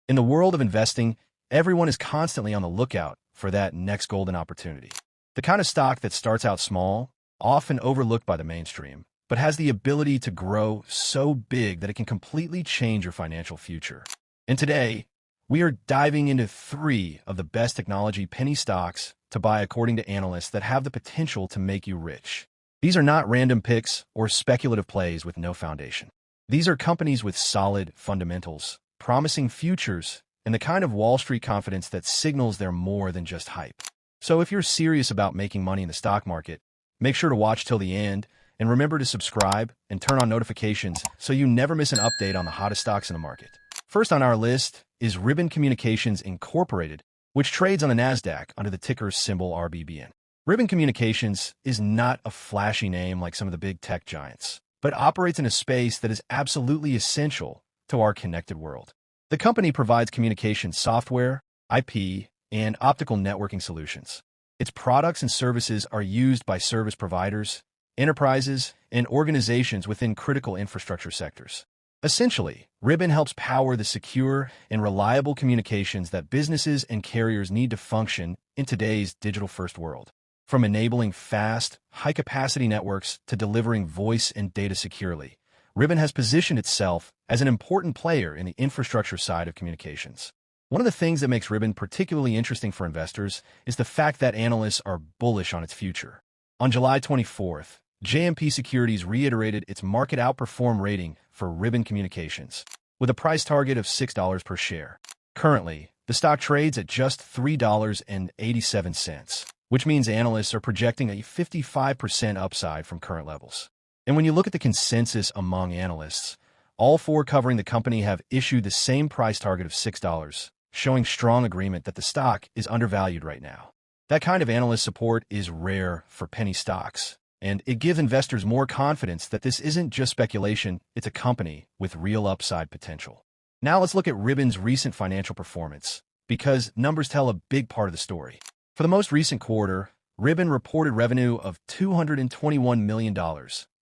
In the world of investing, everyone is constantly on the lookout for that next golden opportunity. The kind of stock that starts out small, often overlooked by the mainstream, but has the ability to grow so big that it can completely change your financial future. And today, we are diving into 3 of the best technology penny stocks to buy according to analysts that have the potential to make you rich. These are not random picks or speculative plays with no foundation. These are companies with solid fundamentals, promising futures, and the kind of Wall Street confidence that signals they're more than just hype. So if you're serious about making money in the stock market, make sure to watch till the end, and remember to subscribe and turn on notifications so you never miss an update on the hottest stocks in the market. First on our list is Ribbon Communications Incorporated, which trades on the NASDAQ under the ticker symbol RBBN. Ribbon Communications is not a flashy name like some of the big tech giants, but operates in a space that is absolutely essential to our connected world. The company provides communication software, IP, and optical networking solutions. Its products and services are used by service providers, enterprises, and organizations within critical infrastructure sectors. Essentially, Ribbon helps power the secure and reliable communications that businesses and carriers need to function in today's digital-first world. From enabling fast, high-capacity networks to delivering voice and data securely, Ribbon has positioned itself as an important player in the infrastructure side of communications. One of the things that makes Ribbon particularly interesting for investors is the fact that analysts are bullish on its future. On July 24th, JMP Securities reiterated its market outperform rating for Ribbon Communications, with a price target of $6 per share. Currently, the stock trades at just $3.87, which means analysts are projecting a 55% upside from current levels. And when you look at the consensus among analysts, all 4 covering the company have issued the same price target of $6, showing strong agreement that the stock is undervalued right now. That kind of analyst support is rare for penny stocks, and it gives investors more confidence that this isn't just speculation, it's a company with real upside potential. Now let's look at Ribbon's recent financial performance, because numbers tell a big part of the story. For the most recent quarter, Ribbon reported revenue of $221 million,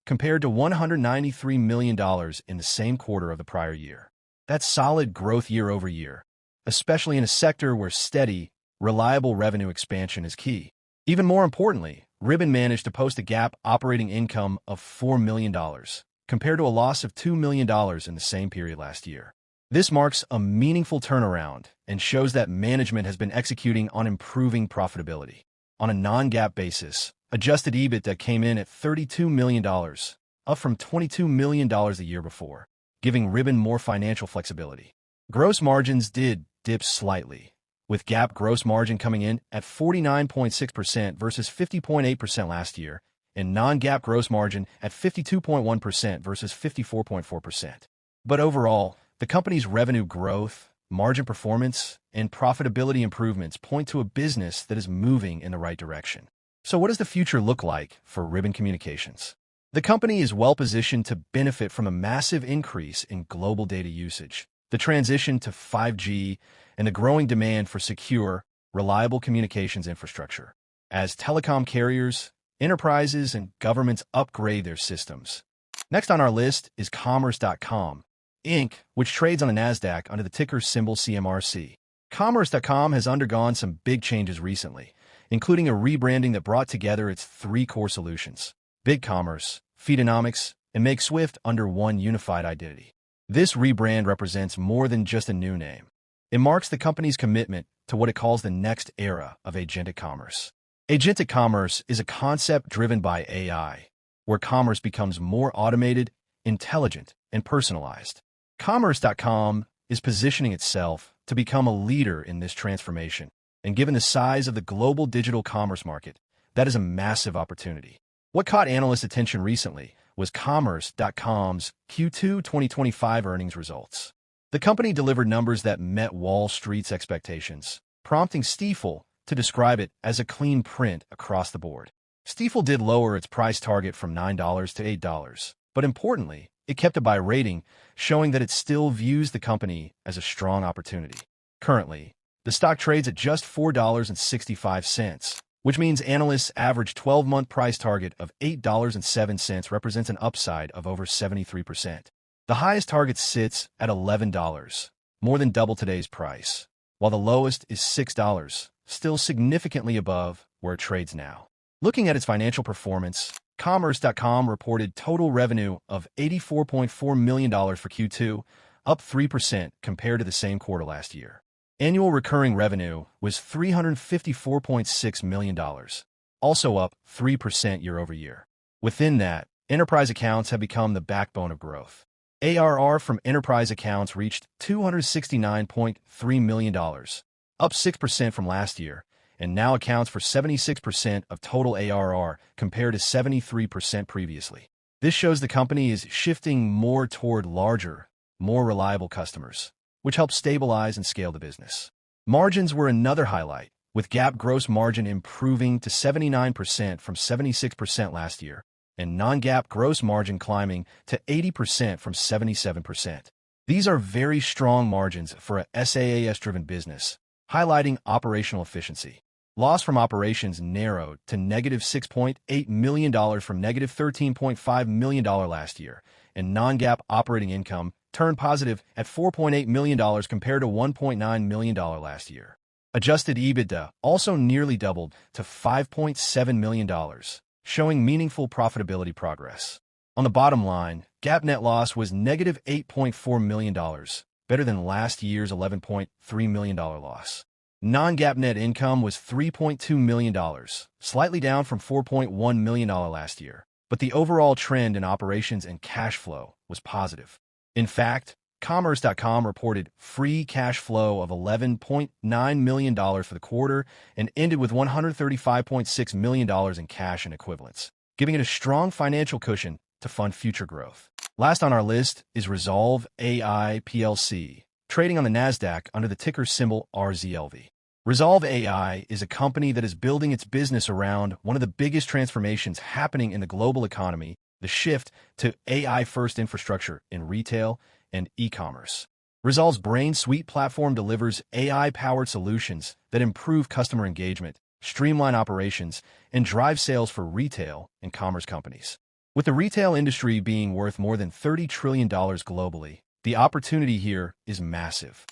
compared to $193 million in the same quarter of the prior year. That's solid growth year over year, especially in a sector where steady, reliable revenue expansion is key. Even more importantly, Ribbon managed to post a GAAP operating income of $4 million, compared to a loss of $2 million in the same period last year. This marks a meaningful turnaround and shows that management has been executing on improving profitability. On a non-GAAP basis, adjusted EBITDA came in at $32 million, up from $22 million the year before, giving Ribbon more financial flexibility. Gross margins did dip slightly, with GAAP gross margin coming in at 49.6% versus 50.8% last year, and non-GAAP gross margin at 52.1% versus 54.4%. But overall, the company's revenue growth, margin performance, and profitability improvements point to a business that is moving in the right direction. So what does the future look like for Ribbon Communications? The company is well-positioned to benefit from a massive increase in global data usage, the transition to 5G, and the growing demand for secure, reliable communications infrastructure. As telecom carriers, enterprises, and governments upgrade their systems. Next on our list is Commerce.com, Inc., which trades on the NASDAQ under the ticker symbol CMRC. Commerce.com has undergone some big changes recently, including a rebranding that brought together its 3 core solutions: BigCommerce, Feedonomics, and MakeSwift under one unified identity. This rebrand represents more than just a new name. It marks the company's commitment to what it calls the next era of agentic commerce. Agentic commerce is a concept driven by AI, where commerce becomes more automated, intelligent, and personalized. Commerce.com is positioning itself to become a leader in this transformation, and given the size of the global digital commerce market, that is a massive opportunity. What caught analysts' attention recently was Commerce.com's Q2 2025 earnings results. The company delivered numbers that met Wall Street's expectations, prompting Stifel to describe it as a clean print across the board. Stifel did lower its price target from $9 to $8, but importantly, it kept a buy rating, showing that it still views the company as a strong opportunity. Currently, the stock trades at just $4.65, which means analysts' average 12-month price target of $8.07 represents an upside of over 73%. The highest target sits at $11. more than double today's price, while the lowest is $6, still significantly above where it trades now. Looking at its financial performance, Commerce.com reported total revenue of $84.4 million for Q2, up 3% compared to the same quarter last year. Annual recurring revenue was $354.6 million, also up 3% year over year. Within that, enterprise accounts have become the backbone of growth. ARR from enterprise accounts reached $269.3 million, up 6% from last year, and now accounts for 76% of total ARR compared to 73% previously. This shows the company is shifting more toward larger, more reliable customers, which helps stabilize and scale the business. Margins were another highlight, with GAAP gross margin improving to 79% from 76% last year, and non-GAAP gross margin climbing to 80% from 77%. These are very strong margins for a SaaS-driven business, highlighting operational efficiency. Loss from operations narrowed to negative $6.8 million from negative $13.5 million last year, and non-GAAP operating income turned positive at $4.8 million compared to $1.9 million last year. Adjusted EBITDA also nearly doubled to $5.7 million, showing meaningful profitability progress. On the bottom line, GAAP net loss was negative $8.4 million, better than last year's $11.3 million loss. Non-GAAP net income was $3.2 million, slightly down from $4.1 million last year, but the overall trend in operations and cash flow was positive. In fact, Commerce.com reported free cash flow of $11.9 million for the quarter and ended with $135.6 million in cash and equivalents, giving it a strong financial cushion to fund future growth. Last on our list is Resolve AI PLC, trading on the NASDAQ under the ticker symbol RZLV. Resolve AI is a company that is building its business around one of the biggest transformations happening in the global economy, the shift to AI-first infrastructure in retail and e-commerce. Resolve's Brain Suite platform delivers AI-powered solutions that improve customer engagement, streamline operations, and drive sales for retail and commerce companies. With the retail industry being worth more than $30 trillion globally, the opportunity here is massive.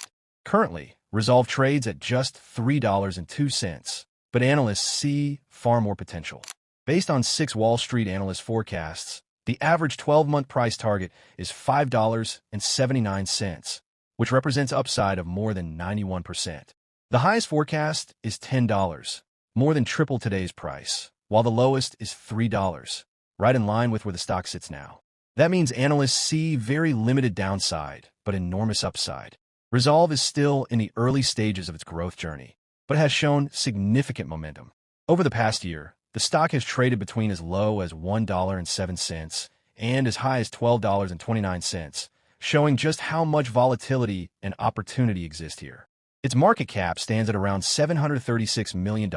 Currently, Resolve trades at just $3.02, but analysts see far more potential. Based on 6 Wall Street analyst forecasts, the average 12-month price target is $5.79, which represents upside of more than 91%. The highest forecast is $10, more than triple today's price, while the lowest is $3, right in line with where the stock sits now. That means analysts see very limited downside, but enormous upside. Resolve is still in the early stages of its growth journey, but has shown significant momentum. Over the past year, the stock has traded between as low as $1.07 and as high as $12.29, showing just how much volatility and opportunity exist here. Its market cap stands at around $736 million,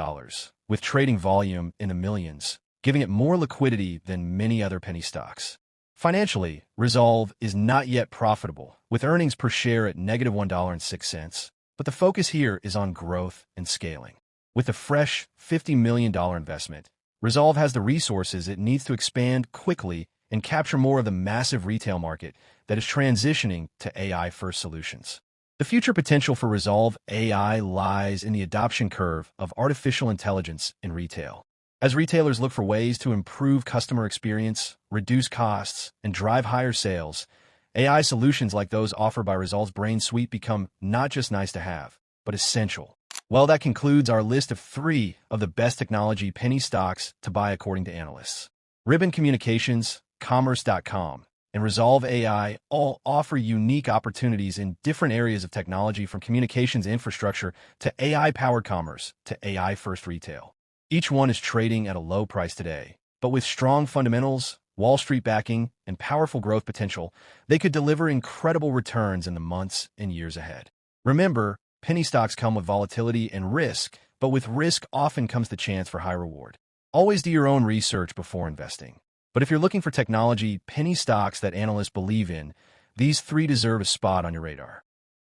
with trading volume in the millions, giving it more liquidity than many other penny stocks. Financially, Resolve is not yet profitable, with earnings per share at negative $1.06, but the focus here is on growth and scaling. With a fresh $50 million investment, Resolve has the resources it needs to expand quickly and capture more of the massive retail market that is transitioning to AI-first solutions. The future potential for Resolve AI lies in the adoption curve of artificial intelligence in retail. As retailers look for ways to improve customer experience, reduce costs, and drive higher sales, AI solutions like those offered by Resolve's Brain Suite become not just nice to have, but essential. Well, that concludes our list of 3 of the best technology penny stocks to buy according to analysts. Ribbon Communications, Commerce.com, and Resolve AI all offer unique opportunities in different areas of technology, from communications infrastructure to AI-powered commerce to AI-first retail. Each one is trading at a low price today, but with strong fundamentals, Wall Street backing, and powerful growth potential, they could deliver incredible returns in the months and years ahead. Remember, penny stocks come with volatility and risk, but with risk often comes the chance for high reward. Always do your own research before investing. But if you're looking for technology penny stocks that analysts believe in, these 3 deserve a spot on your radar.